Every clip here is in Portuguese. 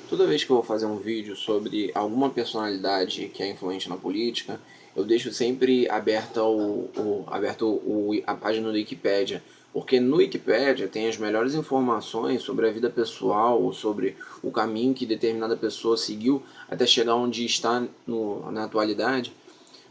Toda vez que eu vou fazer um vídeo sobre alguma personalidade que é influente na política, eu deixo sempre a página do Wikipedia, porque no Wikipedia tem as melhores informações sobre a vida pessoal, sobre o caminho que determinada pessoa seguiu até chegar onde está na atualidade.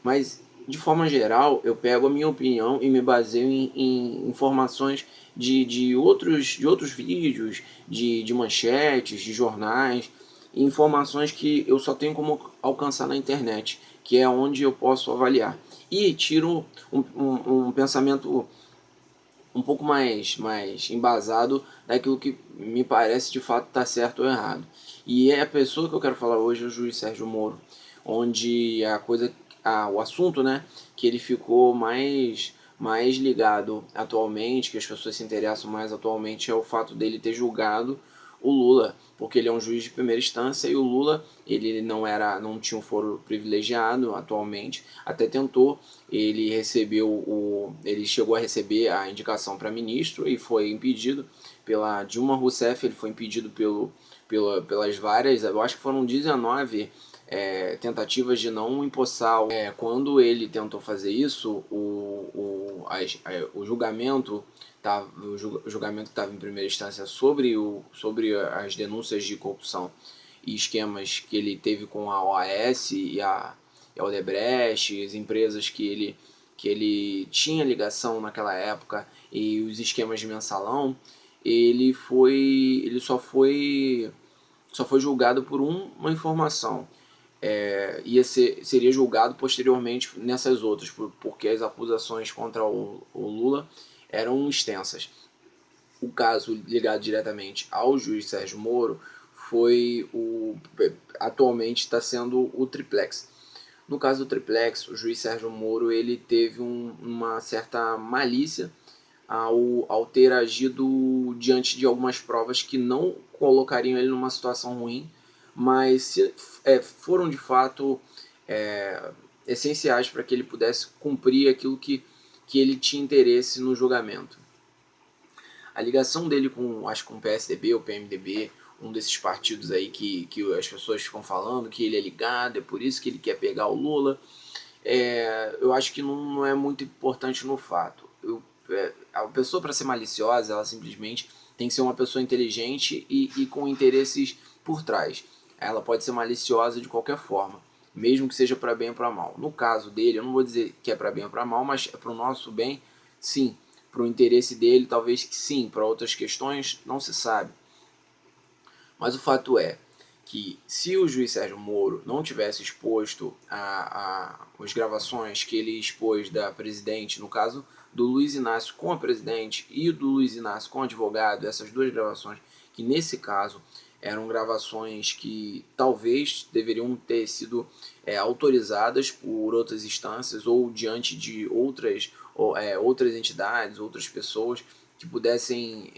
Mas, de forma geral, eu pego a minha opinião e me baseio em informações de outros vídeos, de manchetes, de jornais, informações que eu só tenho como alcançar na internet, que é onde eu posso avaliar. E tiro um pensamento um pouco mais embasado daquilo que me parece de fato estar certo ou errado. E é a pessoa que eu quero falar hoje, o juiz Sérgio Moro, onde o assunto, né, que ele ficou mais ligado atualmente, que as pessoas se interessam mais atualmente, é o fato dele ter julgado o Lula, porque ele é um juiz de primeira instância e o Lula ele não tinha um foro privilegiado atualmente, até tentou, ele chegou a receber a indicação para ministro e foi impedido pela Dilma Rousseff, ele foi impedido pelas várias, eu acho que foram 19 tentativas de não empossar. Quando ele tentou fazer isso, o julgamento o julgamento estava em primeira instância sobre as denúncias de corrupção e esquemas que ele teve com a OAS e a Odebrecht, as empresas que ele tinha ligação naquela época e os esquemas de mensalão. Ele só foi julgado por uma informação. Seria julgado posteriormente nessas outras, porque as acusações contra o Lula eram extensas. O caso ligado diretamente ao juiz Sérgio Moro atualmente está sendo o triplex. No caso do triplex, o juiz Sérgio Moro ele teve uma certa malícia ao ter agido diante de algumas provas que não colocariam ele numa situação ruim, mas foram de fato é, essenciais para que ele pudesse cumprir aquilo que ele tinha interesse no julgamento. A ligação dele acho que com o PSDB ou PMDB, um desses partidos aí que as pessoas ficam falando que ele é ligado, é por isso que ele quer pegar o Lula, eu acho que não é muito importante no fato. A pessoa, para ser maliciosa, ela simplesmente tem que ser uma pessoa inteligente e com interesses por trás. Ela pode ser maliciosa de qualquer forma, mesmo que seja para bem ou para mal. No caso dele, eu não vou dizer que é para bem ou para mal, mas é para o nosso bem, sim. Para o interesse dele, talvez que sim. Para outras questões, não se sabe. Mas o fato é que se o juiz Sérgio Moro não tivesse exposto as gravações que ele expôs da presidente, no caso do Luiz Inácio com a presidente e do Luiz Inácio com o advogado, essas duas gravações, que nesse caso eram gravações que talvez deveriam ter sido autorizadas por outras instâncias ou diante de outras entidades, outras pessoas que pudessem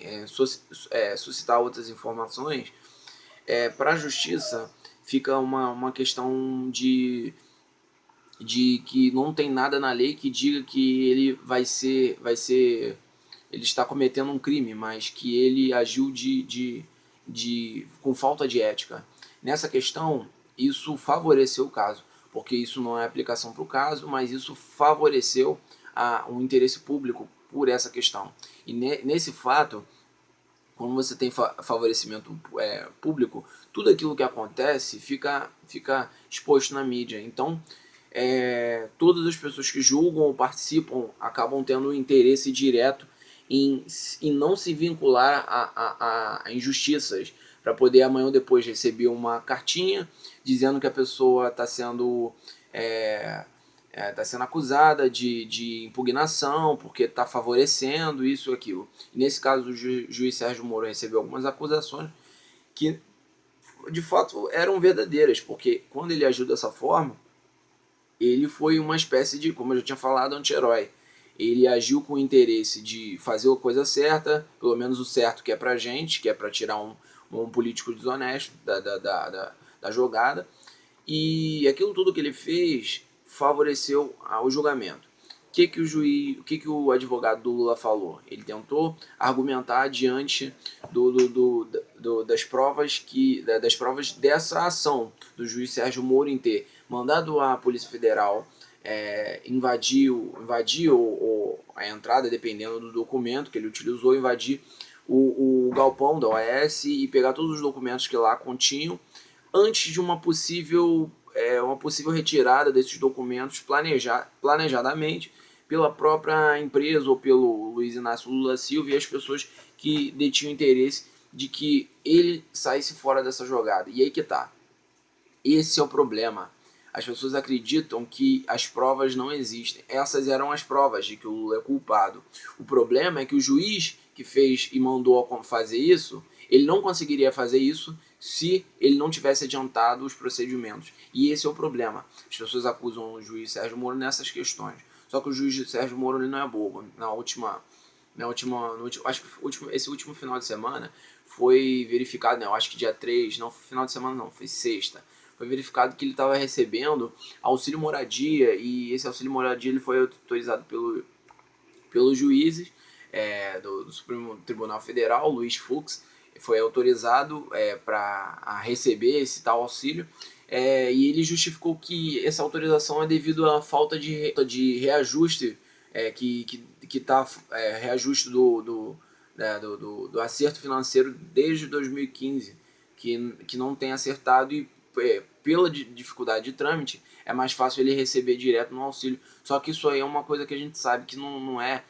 suscitar outras informações. Para a justiça fica uma questão de que não tem nada na lei que diga que ele ele está cometendo um crime, mas que ele agiu com falta de ética. Nessa questão, isso favoreceu o caso, porque isso não é aplicação para o caso, mas isso favoreceu um interesse público por essa questão. E nesse fato, quando você tem favorecimento público, tudo aquilo que acontece fica exposto na mídia. Então, todas as pessoas que julgam ou participam acabam tendo um interesse direto em não se vincular a injustiças, para poder amanhã ou depois receber uma cartinha dizendo que a pessoa está sendo acusada de impugnação porque está favorecendo isso e aquilo. E nesse caso, o juiz Sérgio Moro recebeu algumas acusações que de fato eram verdadeiras, porque quando ele agiu dessa forma, ele foi uma espécie de, como eu já tinha falado, anti-herói. Ele agiu com o interesse de fazer a coisa certa, pelo menos o certo que é pra gente, que é pra tirar um político desonesto da jogada, e aquilo tudo que ele fez favoreceu o julgamento. o que o advogado do Lula falou? Ele tentou argumentar diante das das provas dessa ação do juiz Sérgio Moro em ter mandado a Polícia Federal invadir ou a entrada, dependendo do documento que ele utilizou, invadir o galpão da OAS e pegar todos os documentos que lá continham antes de uma possível retirada desses documentos planejadamente pela própria empresa ou pelo Luiz Inácio Lula Silva e as pessoas que detinham interesse de que ele saísse fora dessa jogada. E aí que tá. Esse é o problema. As pessoas acreditam que as provas não existem. Essas eram as provas de que o Lula é culpado. O problema é que o juiz que fez e mandou fazer isso, ele não conseguiria fazer isso se ele não tivesse adiantado os procedimentos. E esse é o problema. As pessoas acusam o juiz Sérgio Moro nessas questões. Só que o juiz Sérgio Moro ele não é bobo. Esse último final de semana foi verificado, né, eu acho que dia 3, não foi final de semana não, foi sexta, foi verificado que ele estava recebendo auxílio moradia, e esse auxílio moradia ele foi autorizado pelos juízes do Supremo Tribunal Federal, Luiz Fux, foi autorizado para receber esse tal auxílio, e ele justificou que essa autorização é devido à falta de reajuste, que está reajuste do acerto financeiro desde 2015, que não tem acertado, e pela dificuldade de trâmite é mais fácil ele receber direto no auxílio. Só que isso aí é uma coisa que a gente sabe que não é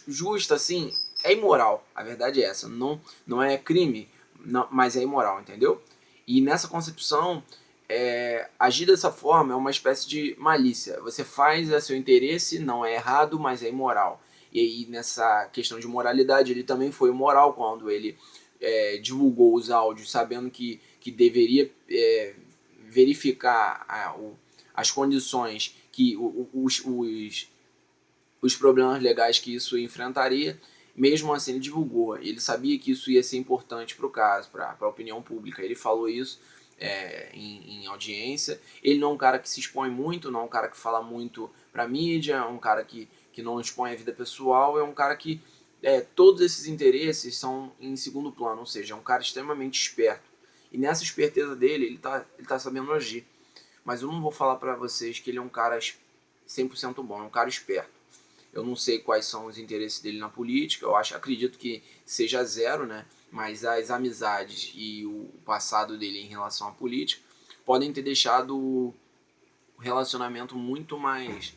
justa, assim, é imoral. A verdade é essa, não é crime, não, mas é imoral, entendeu? E nessa concepção, agir dessa forma é uma espécie de malícia. Você faz a seu interesse, não é errado, mas é imoral. E aí, nessa questão de moralidade, ele também foi imoral quando ele divulgou os áudios sabendo que deveria verificar as condições, que os problemas legais que isso enfrentaria. Mesmo assim, ele divulgou. Ele sabia que isso ia ser importante para o caso, para a opinião pública. Ele falou isso em audiência. Ele não é um cara que se expõe muito, não é um cara que fala muito para mídia, é um cara que não expõe a vida pessoal, é um cara que todos esses interesses são em segundo plano, ou seja, é um cara extremamente esperto. E nessa esperteza dele, ele tá sabendo agir. Mas eu não vou falar para vocês que ele é um cara 100% bom, é um cara esperto. Eu não sei quais são os interesses dele na política, acredito que seja zero, né? Mas as amizades e o passado dele em relação à política podem ter deixado o relacionamento muito mais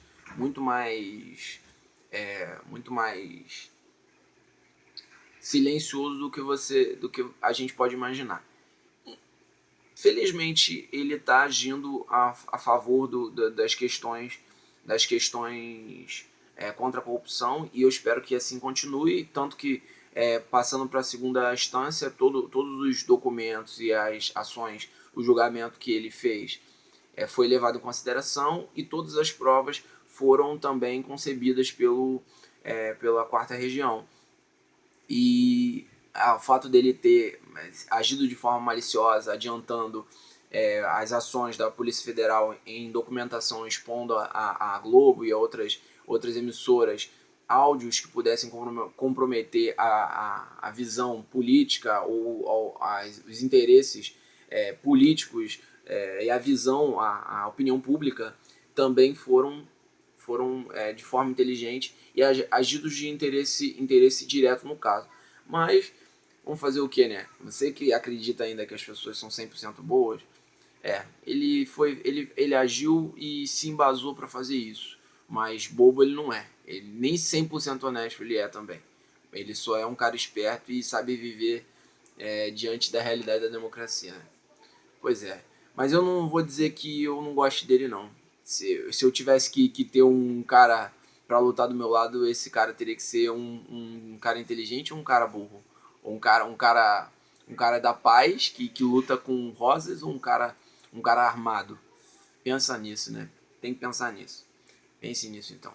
silencioso do que a gente pode imaginar. Felizmente ele está agindo a favor das questões contra a corrupção, e eu espero que assim continue, tanto que passando para a segunda instância, todos os documentos e as ações, o julgamento que ele fez foi levado em consideração, e todas as provas foram também concebidas pela quarta região. E o fato dele ter agido de forma maliciosa, adiantando as ações da Polícia Federal em documentação, expondo a Globo e a outras emissoras áudios que pudessem comprometer a visão política ou os interesses políticos e a visão, a opinião pública, também foram de forma inteligente e agidos de interesse direto no caso. Mas vamos fazer o que, né? Você que acredita ainda que as pessoas são 100% boas, ele agiu e se embasou para fazer isso. Mas bobo ele não é. Ele nem 100% honesto ele é também. Ele só é um cara esperto e sabe viver diante da realidade da democracia, né? Pois é. Mas eu não vou dizer que eu não gosto dele, não. Se eu tivesse que ter um cara pra lutar do meu lado, esse cara teria que ser um cara inteligente ou um cara burro? Ou um cara da paz que luta com rosas, ou um cara armado? Pensa nisso, né? Tem que pensar nisso. Pense nisso, então.